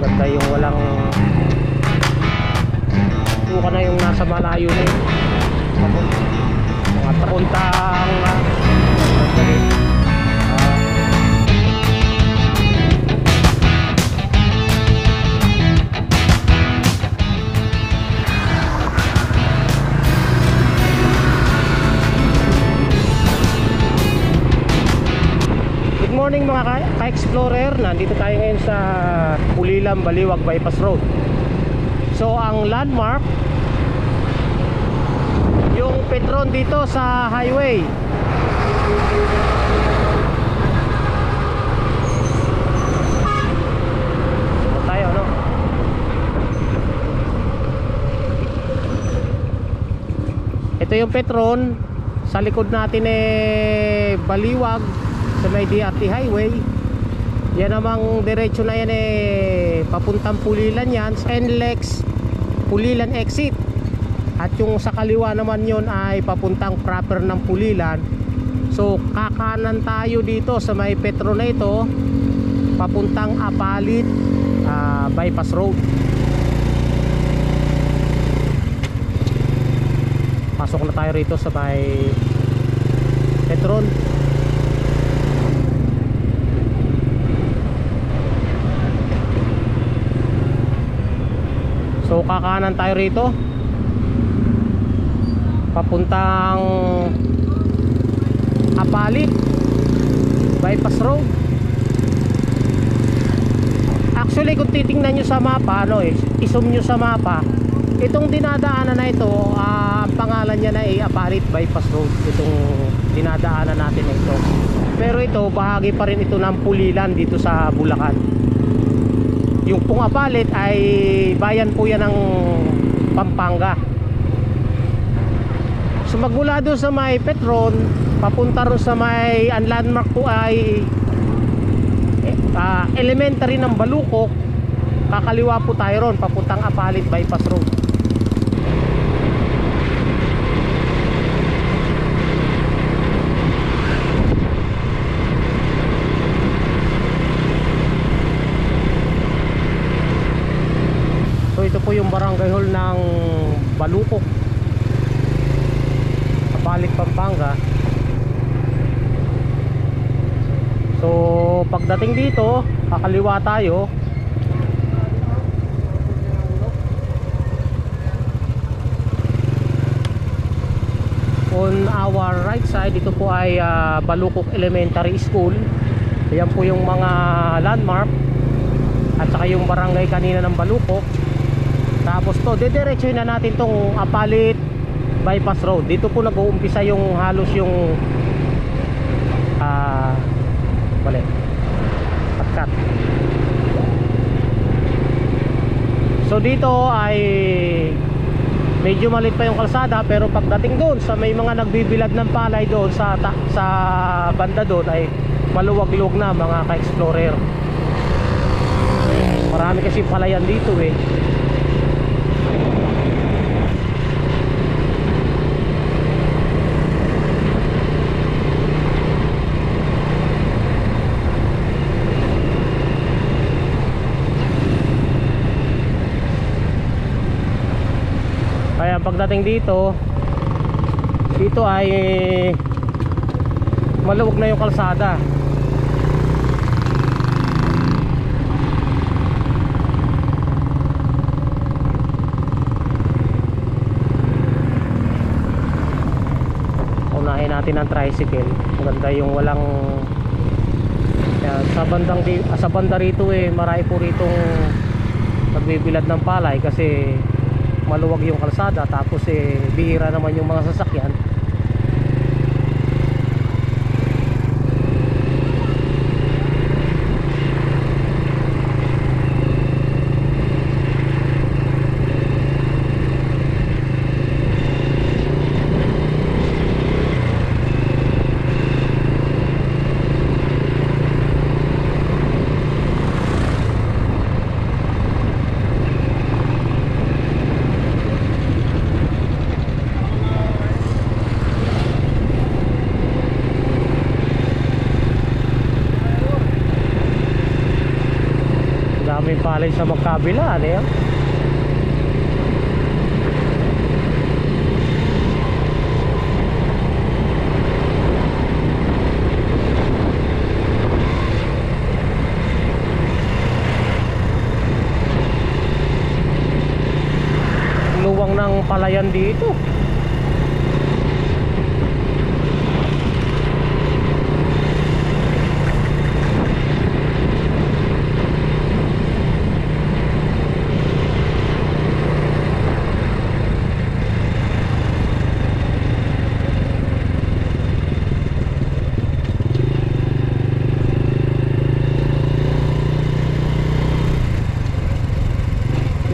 Maganda yung walang ka na yung nasa malayo na yun. Mga papuntang Good morning mga ka-explorer. Nandito tayo ngayon sa Pulilan, Baliwag Bypass Road. So ang landmark, yung Petron dito sa highway. So tayo, no? Ito yung Petron. Sa likod natin Baliwag sa may DRT highway. Yan namang diretso na yan papuntang Pulilan yan, NLEX Pulilan exit. At yung sa kaliwa naman yon ay papuntang proper ng Pulilan. So kakanan tayo dito sa may Petro na ito, papuntang Apalit Bypass Road. Pasok na tayo rito sa may Petron. So kakanan tayo rito papuntang Apalit Bypass Road. Actually kung titingnan nyo sa mapa, i-zoom nyo sa mapa, itong dinadaanan na ito, ang pangalan niya na Apalit Bypass Road. Itong dinadaanan natin na ito. Pero ito, bahagi pa rin ito ng Pulilan dito sa Bulacan. Yung pong Apalit ay bayan po yan ng Pampanga. So magmula doon sa may Petron papunta rin sa may, ang landmark po ay elementary ng Balukok. Kakaliwa po tayo ron papuntang Apalit Bypass Road. Ito po yung barangay hall ng Balukok, Apalit, Pampanga. So pagdating dito, kakaliwa tayo. On our right side, ito po ay Balukok Elementary School. Ayan po yung mga landmark at saka yung barangay kanina ng Balukok. Tapos to, didiretsuhin na natin tong Apalit Bypass Road. Dito po nag-uumpisa yung halos yung mali, patkat. So dito ay medyo maliit pa yung kalsada, pero pagdating doon sa may mga nagbibilad ng palay doon sa banda doon ay maluwag-luwag na mga ka-explorer. Marami kasi palayan dito Kaya pagdating dito ay maluwag na yung kalsada. Unahin natin ang tricycle. Maganda yung walang sa banda rito marami po ritong nagbibilad ng palay kasi maluwag yung kalsada. Tapos bihira naman yung mga sasakyan. palay sa magkabila, ano yan? Luwang ng palayan dito.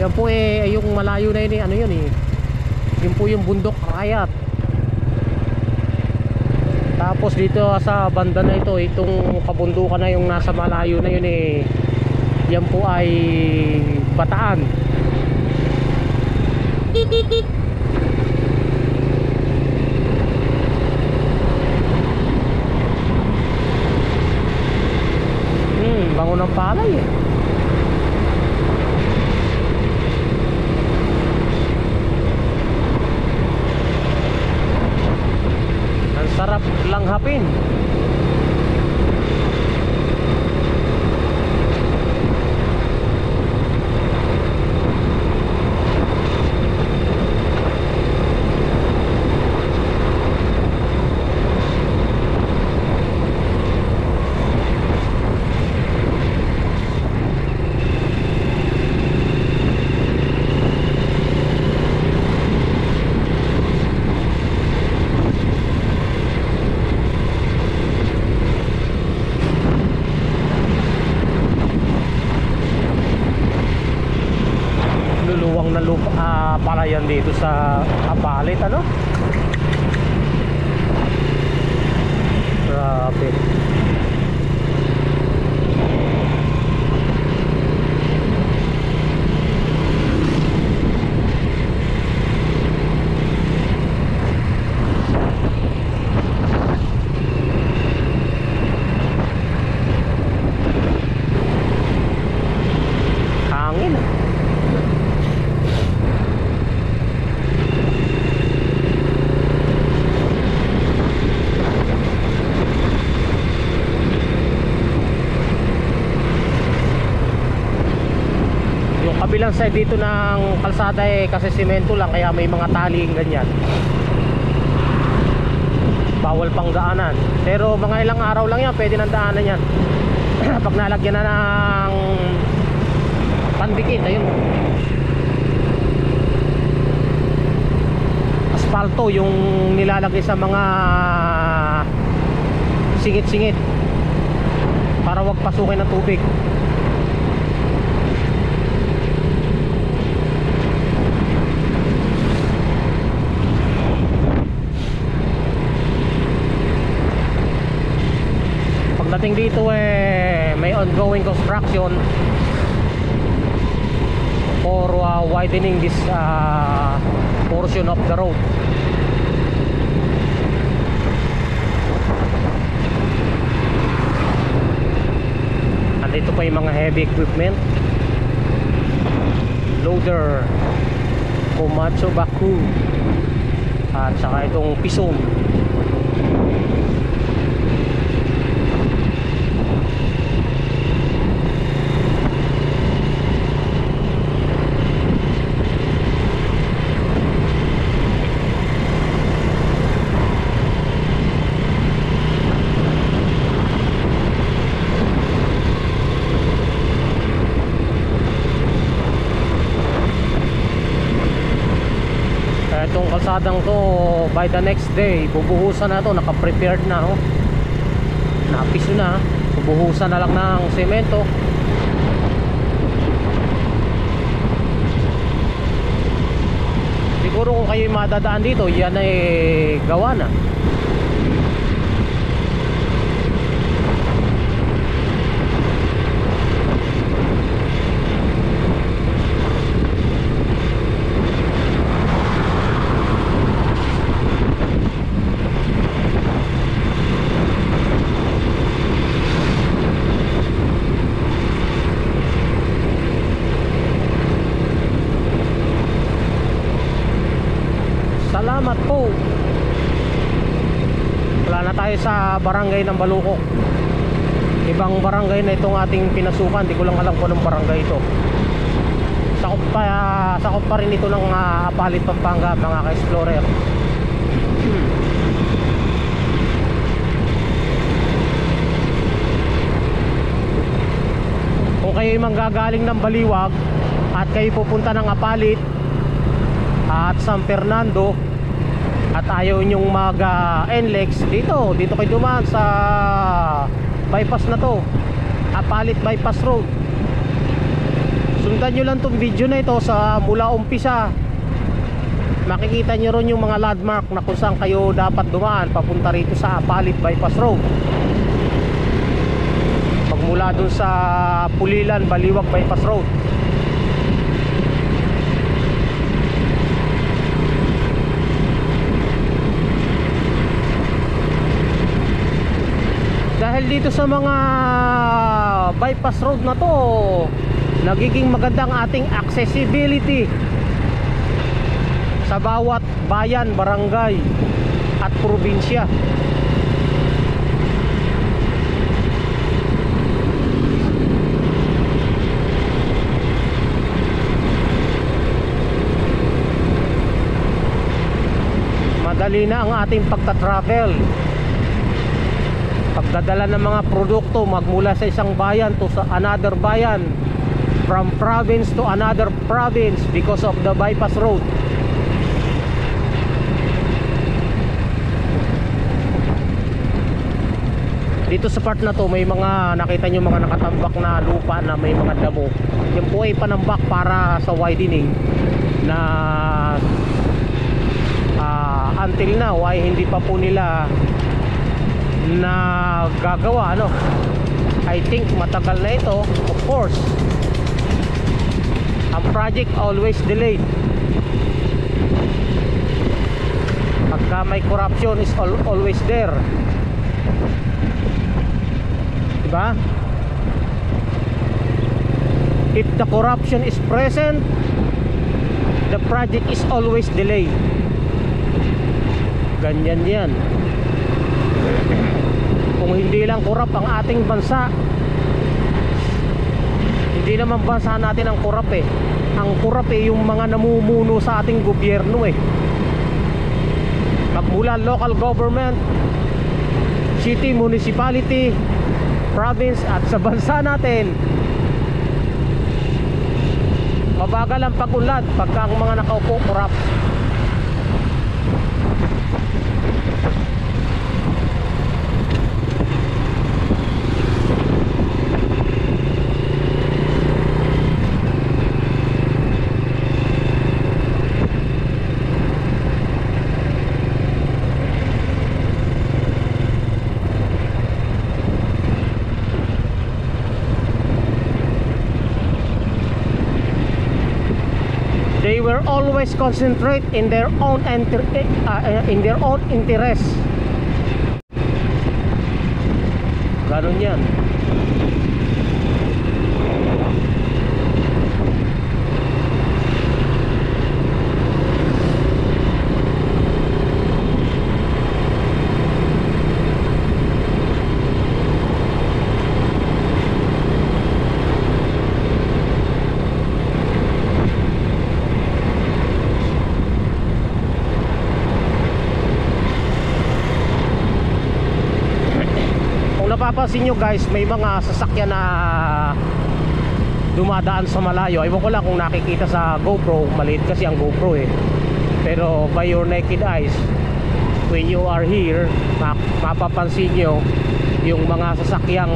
Yan po yung malayo na yun ano yun yun po yung bundok Rayat. Tapos dito sa banda na ito, itong kabundukan na yung nasa malayo na yun yan po ay Bataan. Bango ng palay sarap langhapin. Palayan dito sa Apalit, ano? Grabe. Hangin. Kabilang side dito ng kalsada kasi simento lang, kaya may mga taling ganyan, bawal pang daanan. Pero mga ilang araw lang yan, pwede nang daanan yan. Pag nalagyan na ng pandikit, ayun, asfalto yung nilalagay sa mga singit-singit para wag pasukin ng tubig. Pagdating dito may ongoing construction for widening this portion of the road. Andito pa yung mga heavy equipment, loader, Komatsu Baku, at saka itong pisong. Itong kalsadang to, by the next day bubuhusan na to, naka-prepared na, oh. Napiso na, bubuhusan na lang ng semento. Siguro kung kayo madadaan dito, yan ay gawa na. salamat po. Wala na tayo sa barangay ng Balukok. Ibang barangay na itong ating pinasukan. Di ko lang alam kung anong barangay ito. Sakop pa rin ito ng Apalit, Pampanga, mga ka-explorer. Kung kayo'y manggagaling ng Baliwag at kayo pupunta ng Apalit at San Fernando at ayaw nyong mag-NLEX, dito kayo dumaan sa bypass na to, Apalit Bypass Road. Sundan nyo lang tong video na ito sa mula umpisa. Makikita nyo ron yung mga landmark na kung saan kayo dapat dumaan papunta rito sa Apalit Bypass Road. Magmula dun sa Pulilan, Baliwag Bypass Road. Dahil dito sa mga bypass road na to, nagiging magandang ating accessibility sa bawat bayan, barangay at probinsya. Madali na ang ating pagta-travel, pagdadala ng mga produkto magmula sa isang bayan to sa another bayan, from province to another province, because of the bypass road. Dito sa part na to may mga nakita nyo mga nakatambak na lupa na may mga damo. Yan po ay panambak para sa widening na until now ay hindi pa po nila na gagawa, ano. I think matagal na ito. Of course, ang project always delayed. Pagka may corruption is always there, diba? If the corruption is present, the project is always delayed. Ganyan yan. Kung hindi lang korap ang ating bansa, hindi naman bansa natin ang korap eh. Ang korap eh yung mga namumuno sa ating gobyerno eh. Magmula local government, city, municipality, province at sa bansa natin, mabagal ang pag-unlad pagka ang mga nakaupo korap. They were always concentrate in their own interest. Ganun yan. Napapansin nyo guys, may mga sasakyan na dumadaan sa malayo. Ewan ko lang kung nakikita sa GoPro, maliit kasi ang GoPro eh. Pero by your naked eyes, when you are here, mapapansin nyo yung mga sasakyang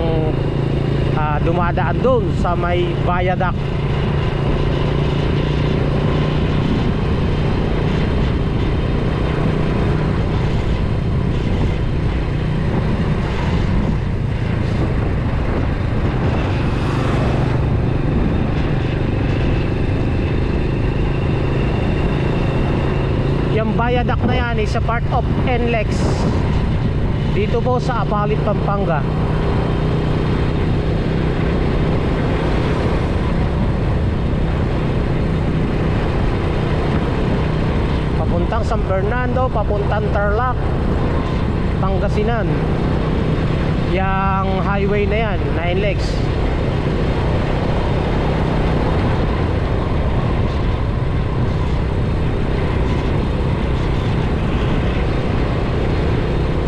dumadaan doon sa may viaduct. Yung viaduct na yan is a part of NLEX dito po sa Apalit, Pampanga. Papuntang San Fernando papuntang Tarlac, Pangasinan. Yang highway na yan, 9 legs.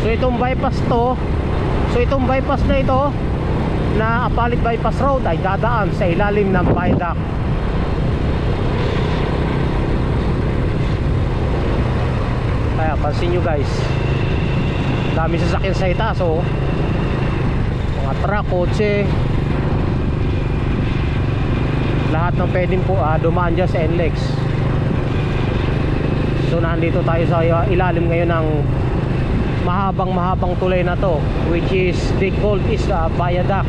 So itong bypass na ito na Apalit Bypass Road ay dadaan sa ilalim ng viaduct. Kaya pansin nyo guys, dami sasakyan sa itaas, oh. Mga truck, kotse, lahat ng pwedeng po dumaan dyan sa NLEX. So nandito tayo sa ilalim ngayon ng mahabang tulay na to, which is they called is viaduct.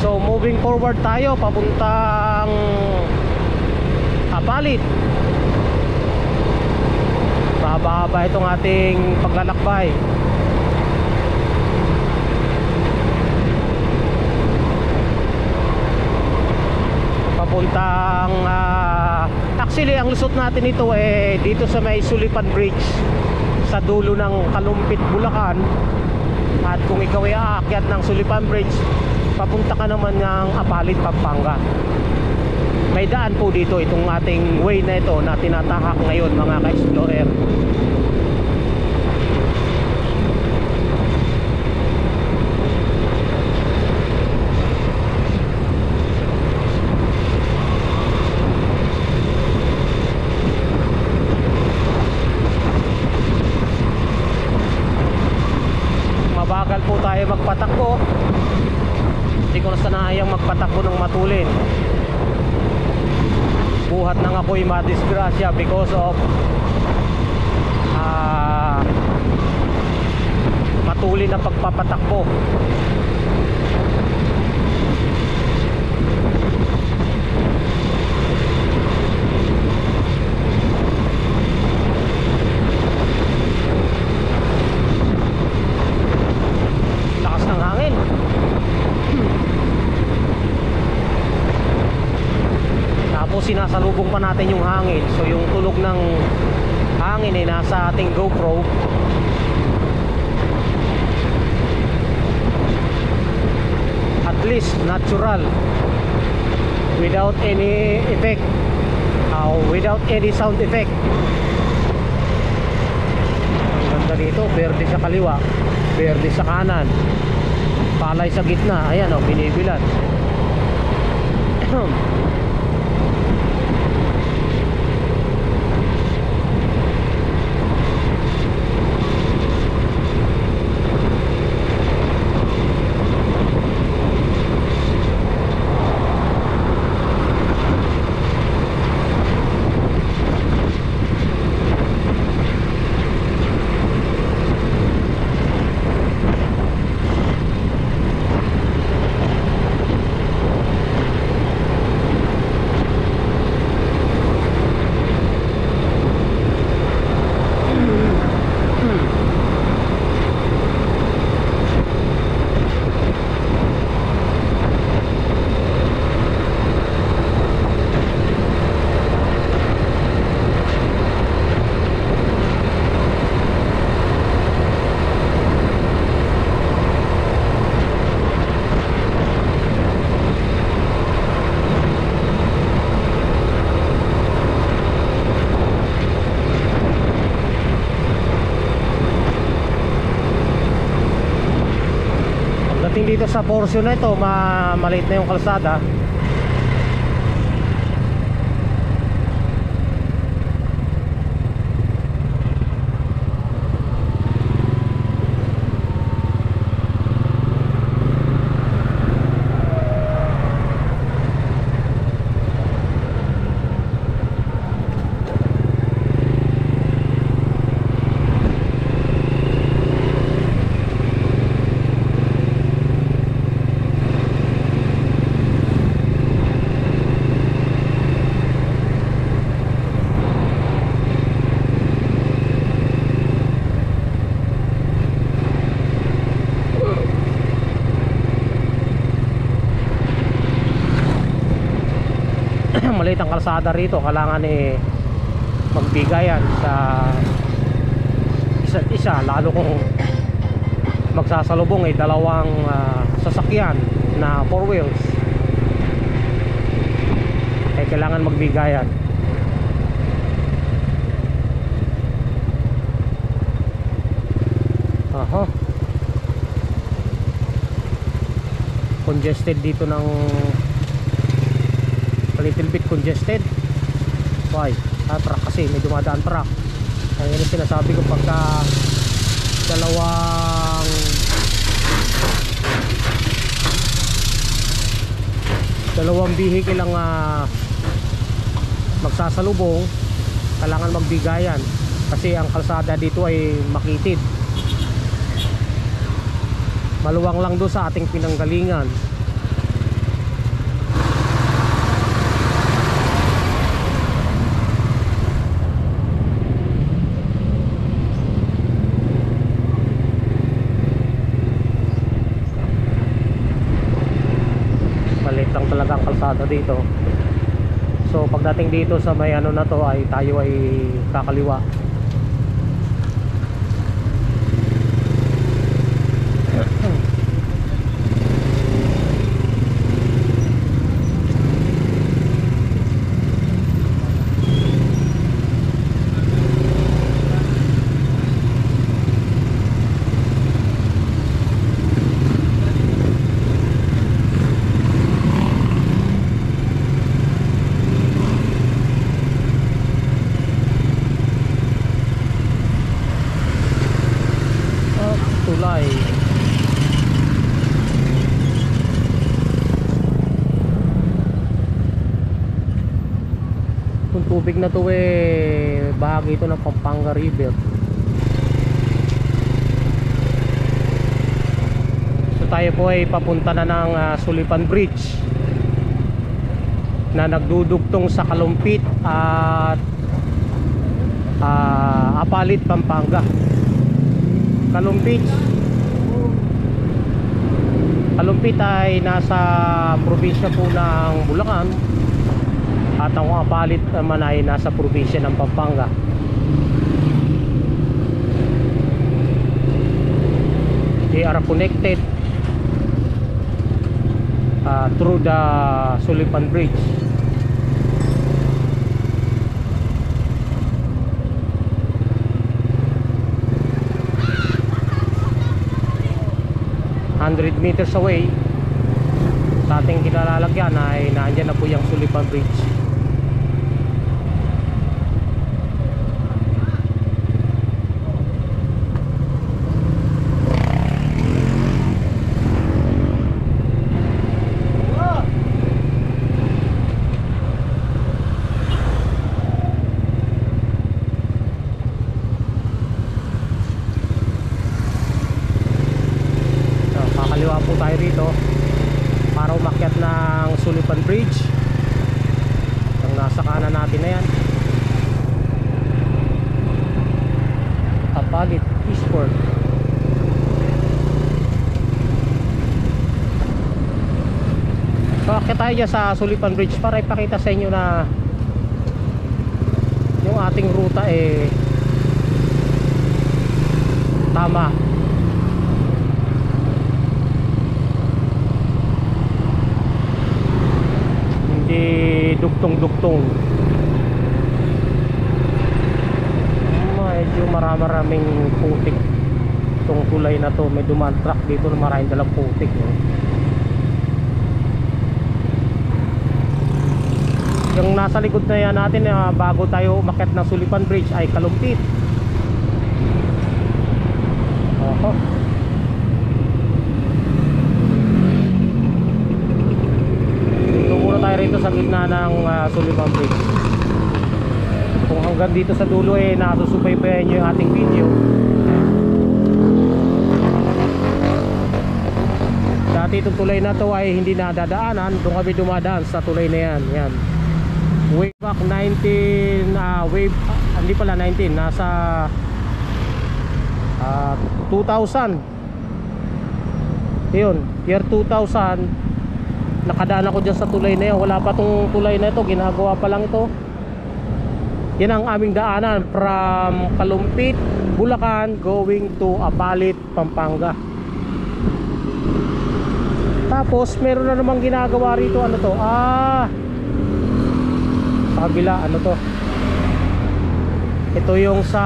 So moving forward tayo papuntang Apalit. Mahaba-haba itong ating paglalakbay. Papuntang actually ang lusot natin ito dito sa may Sulipan Bridge sa dulo ng Kalumpit, Bulacan. At kung ikaw ay aakyat ng Sulipan Bridge, papunta ka naman ng Apalit, Pampanga. May daan po dito itong ating way na ito na tinatahak ngayon mga ka-explorer. Mabagal po tayo magpatakbo. Hindi ko na sanayang magpatakbo ng matulin. Buhat nang ako'y madisgrasya because of matulin na pagpapatakbo. Lakas ng hangin. Tapos sinasalubong pa natin yung hangin. So yung tunog ng hangin ay nasa ating GoPro. At least natural, without any effect, without any sound effect. Ang ganda dito, berde sa kaliwa, berde sa kanan, palay sa gitna. Ayan o, binibilan. Dito sa portion na ito, maliit na yung kalsada. maliit ang kalsada rito, kailangan magbigayan sa isa't isa, lalo kung magsasalubong dalawang sasakyan na 4 wheels, kailangan magbigayan. Aha, congested dito ng a little bit congested. Why? Truck kasi, may dumadaan truck. Kaya yun yung sinasabi ko, pagka dalawang vehicle lang magsasalubong, kailangan magbigayan kasi ang kalsada dito ay makitid. Maluwang lang doon sa ating pinanggalingan. Maliit lang talaga ang kalsada dito. So pagdating dito sa may ano na to, ay tayo ay kakaliwa. Tulay. Kung tubig na to bahagi ito ng Pampanga River. So tayo po ay papunta na ng Sulipan Bridge na nagdudugtong sa Kalumpit at Apalit, Pampanga. Kalumpit ay nasa probinsya po ng Bulacan at ang Apalit naman ay nasa probinsya ng Pampanga. They are connected through the Sulipan Bridge. ...100 meters away sa ating kinalalagyan ay naandyan na po yung Sulipan Bridge. Kaliwa po tayo rito para umakyat ng Sulipan Bridge. Ang nasa kanan natin na yan, Apalit Eastport. So akyat tayo dyan sa Sulipan Bridge para ipakita sa inyo na yung ating ruta tama. Duktong-duktong. Medyo maraming putik itong tulay na to. May dumaan truck dito na maraming dalang putik, no? Yung nasa likod na yan natin bago tayo umakyat ng Sulipan Bridge ay Kalumpit. Rito sa gitna ng Sulipan Bridge. Kung hanggang dito sa dulo nasusubaybayan nyo yung ating video, dati itong tulay na to ay hindi nadadaanan. Doon kami dumadaan sa tulay na yan. Yan. Way back 19 hindi pala 19, nasa 2000. Yun, year 2000 nakadaan ako dyan sa tulay na yan. Wala pa tong tulay na ito, ginagawa pa lang ito. Yan ang aming daanan from Kalumpit, Bulacan going to Apalit, Pampanga. Tapos meron na namang ginagawa rito. Ano to? Sa kabila, ano to? Ito yung sa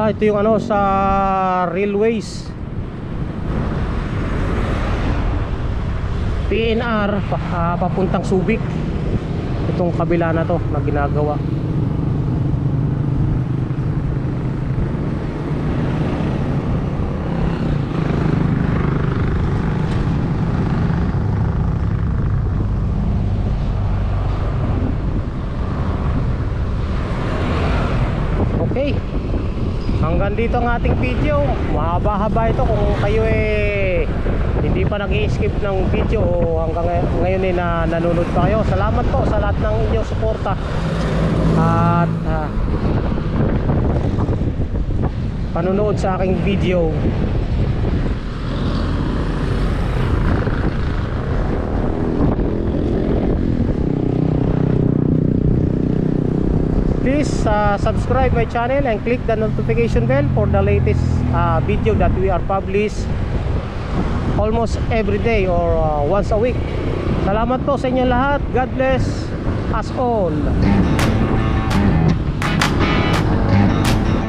ito yung ano sa railways PNR papuntang Subic. Itong kabila na to na ginagawa. Okay, hanggang dito ang ating video. Mahaba-haba ito. Kung kayo hindi pa nag-i-skip ng video hanggang ngayon nanonood pa kayo, salamat po sa lahat ng inyong suporta. At panonood sa aking video. Please subscribe my channel and click the notification bell for the latest video that we are published almost every day or once a week. Salamat po sa inyo lahat. God bless us all.